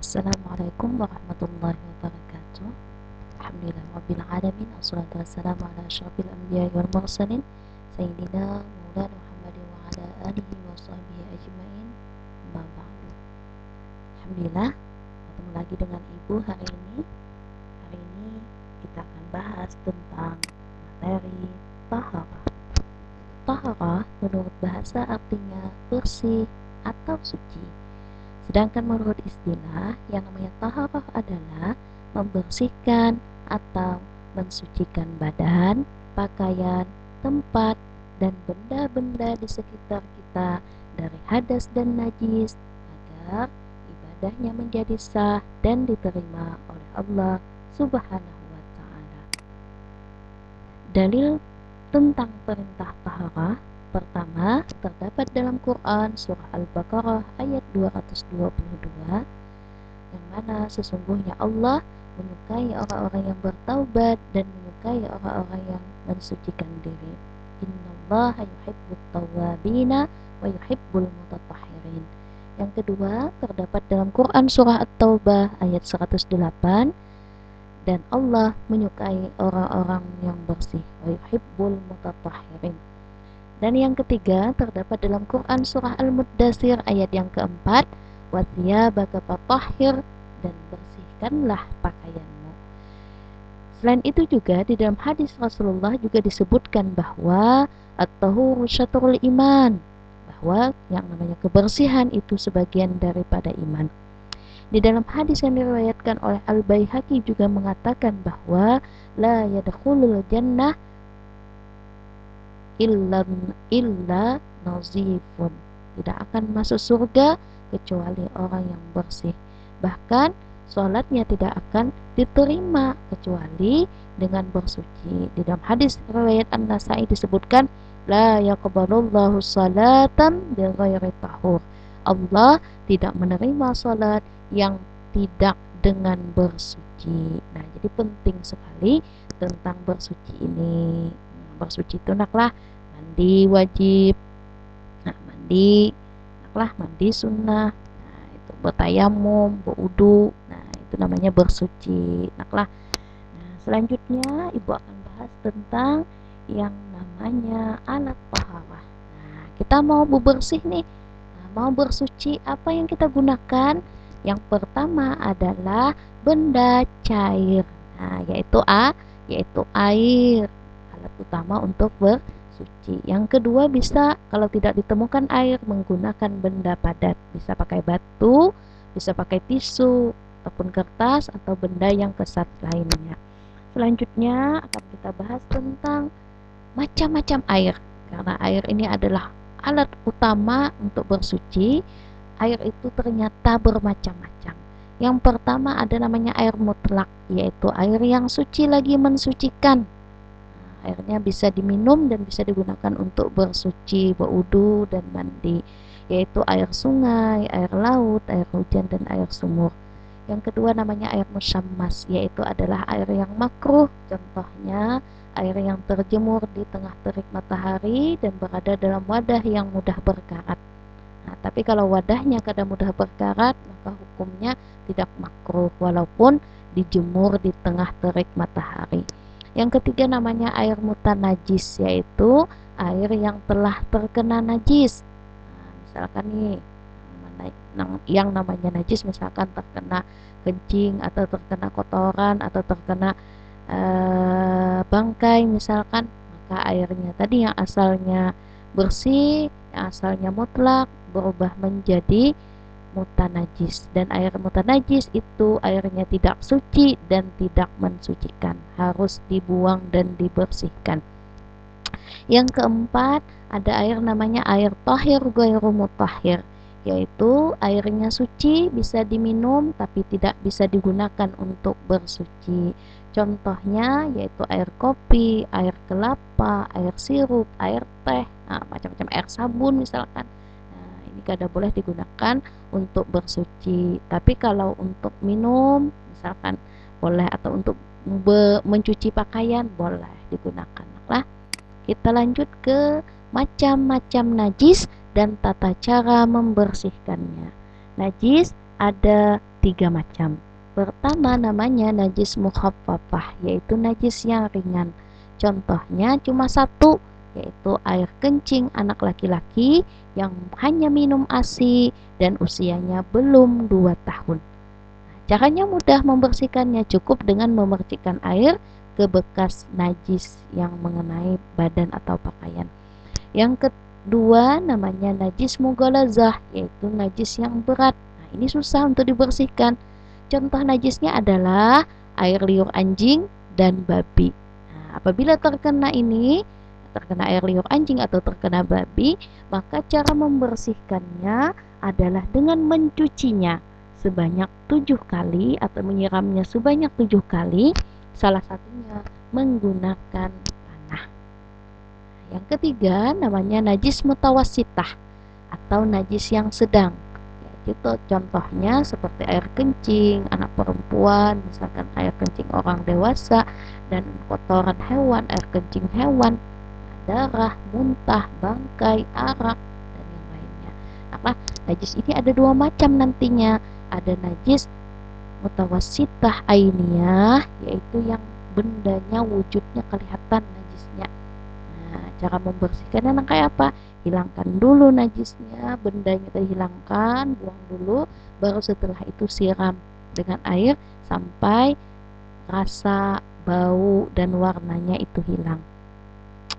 Assalamualaikum warahmatullahi wabarakatuh. Alhamdulillah rabbil alamin, wassalatu wassalamu ala asyrafil anbiya'i wal mursalin sayyidina maulana Muhammadin wa ala alihi wa sahbihi ajmain. Amma ba'du. Alhamdulillah, ketemu lagi dengan Ibu hari ini. Hari ini kita akan bahas tentang materi taharah. Taharah menurut bahasa artinya bersih atau suci. Sedangkan menurut istilah, yang namanya taharah adalah membersihkan atau mensucikan badan, pakaian, tempat, dan benda-benda di sekitar kita dari hadas dan najis agar ibadahnya menjadi sah dan diterima oleh Allah Subhanahu wa Ta'ala. Dalil tentang perintah taharah pertama terdapat dalam Quran surah Al-Baqarah ayat 222, yang mana sesungguhnya Allah menyukai orang-orang yang bertaubat dan menyukai orang-orang yang mensucikan diri. Innallaha yuhibbut tawwabina wa yuhibbul mutatahhirin. Yang kedua terdapat dalam Quran surah At-Taubah ayat 108, dan Allah menyukai orang-orang yang bersih, wa yuhibbul mutatahhirin. Dan yang ketiga terdapat dalam Quran surah Al-Muddatsir ayat yang keempat, wa thiyabaka fatahhir, dan bersihkanlah pakaianmu. Selain itu juga di dalam hadis Rasulullah juga disebutkan bahwa at-tahuru syatrul iman, bahwa yang namanya kebersihan itu sebagian daripada iman. Di dalam hadis yang diriwayatkan oleh Al-Baihaqi juga mengatakan bahwa la yadkhulul jannah illa nazifun, tidak akan masuk surga kecuali orang yang bersih. Bahkan sholatnya tidak akan diterima kecuali dengan bersuci. Di dalam hadis riwayat An-Nasa'i disebutkan la yaqbalullahu salatan bighairi tahur, Allah tidak menerima salat yang tidak dengan bersuci. Nah, jadi penting sekali tentang bersuci ini. Bersuci itu naklah mandi wajib, mandi naklah mandi sunnah, itu bertayamum, berwudu, itu namanya bersuci naklah. Selanjutnya ibu akan bahas tentang yang namanya alat taharah. Kita mau bersih nih, mau bersuci, apa yang kita gunakan? Yang pertama adalah benda cair, yaitu air, alat utama untuk bersuci. Yang kedua, bisa kalau tidak ditemukan air menggunakan benda padat, bisa pakai batu, bisa pakai tisu ataupun kertas atau benda yang kesat lainnya. Selanjutnya akan kita bahas tentang macam-macam air, karena air ini adalah alat utama untuk bersuci. Air itu ternyata bermacam-macam. Yang pertama ada namanya air mutlak, yaitu air yang suci lagi mensucikan. Airnya bisa diminum dan bisa digunakan untuk bersuci, berwudu, dan mandi, yaitu air sungai, air laut, air hujan, dan air sumur. Yang kedua namanya air musyammas, yaitu adalah air yang makruh. Contohnya air yang terjemur di tengah terik matahari dan berada dalam wadah yang mudah berkarat. Tapi kalau wadahnya kadang mudah berkarat, maka hukumnya tidak makruh walaupun dijemur di tengah terik matahari. Yang ketiga namanya air mutanajis, yaitu air yang telah terkena najis. Misalkan nih, yang namanya najis misalkan terkena kencing atau terkena kotoran atau terkena bangkai misalkan, maka airnya tadi yang asalnya bersih, yang asalnya mutlak, berubah menjadi mutanajis. Dan air mutanajis itu airnya tidak suci dan tidak mensucikan, harus dibuang dan dibersihkan. Yang keempat ada air namanya air tahir ghairu mutahhir, yaitu airnya suci, bisa diminum tapi tidak bisa digunakan untuk bersuci. Contohnya yaitu air kopi, air kelapa, air sirup, air teh, macam-macam, air sabun misalkan. Ini kada boleh digunakan untuk bersuci. Tapi kalau untuk minum misalkan boleh, atau untuk mencuci pakaian boleh digunakan. Kita lanjut ke macam-macam najis dan tata cara membersihkannya. Najis ada 3 macam. Pertama namanya najis mukhaffafah, yaitu najis yang ringan. Contohnya cuma satu, yaitu air kencing anak laki-laki yang hanya minum ASI dan usianya belum 2 tahun. Caranya mudah membersihkannya, cukup dengan memercikkan air ke bekas najis yang mengenai badan atau pakaian. Yang kedua namanya najis mughalazah, yaitu najis yang berat. Nah, ini susah untuk dibersihkan. Contoh najisnya adalah air liur anjing dan babi. Nah, apabila terkena air liur anjing atau terkena babi, maka cara membersihkannya adalah dengan mencucinya sebanyak 7 kali atau menyiramnya sebanyak 7 kali, salah satunya menggunakan tanah. Yang ketiga namanya najis mutawassitah atau najis yang sedang. Yaitu contohnya seperti air kencing anak perempuan, misalkan air kencing orang dewasa, dan kotoran hewan, air kencing hewan, darah, muntah, bangkai, arak, dan yang lainnya. Nah, najis ini ada 2 macam nantinya. Ada najis mutawassitah ainiyah, yaitu yang bendanya wujudnya kelihatan najisnya. Nah, cara membersihkannya kayak apa? Hilangkan dulu najisnya, bendanya terhilangkan, buang dulu, baru setelah itu siram dengan air sampai rasa, bau, dan warnanya itu hilang.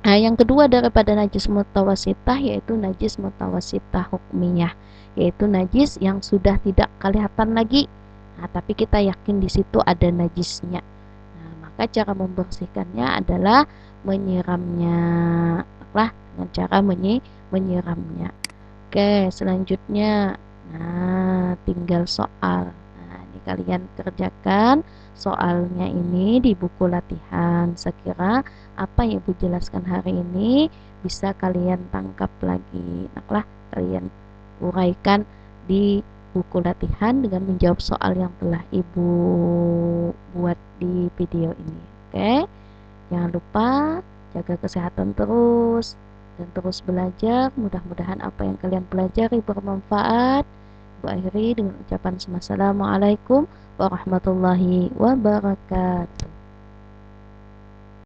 Nah, yang kedua daripada najis mutawassitah yaitu najis mutawassitah hukmiyah, yaitu najis yang sudah tidak kelihatan lagi. Nah, tapi kita yakin di situ ada najisnya. Nah, maka cara membersihkannya adalah menyiramnya. Dengan cara menyiramnya. Oke, selanjutnya. Nah, tinggal soal. Nah, ini kalian kerjakan soalnya ini di buku latihan. Sekira apa yang Ibu jelaskan hari ini bisa kalian tangkap lagi. Nah, kalian uraikan di buku latihan dengan menjawab soal yang telah Ibu buat di video ini. Oke, jangan lupa jaga kesehatan terus dan terus belajar. Mudah-mudahan apa yang kalian pelajari bermanfaat. Ibu akhiri dengan ucapan Assalamualaikum warahmatullahi wabarakatuh.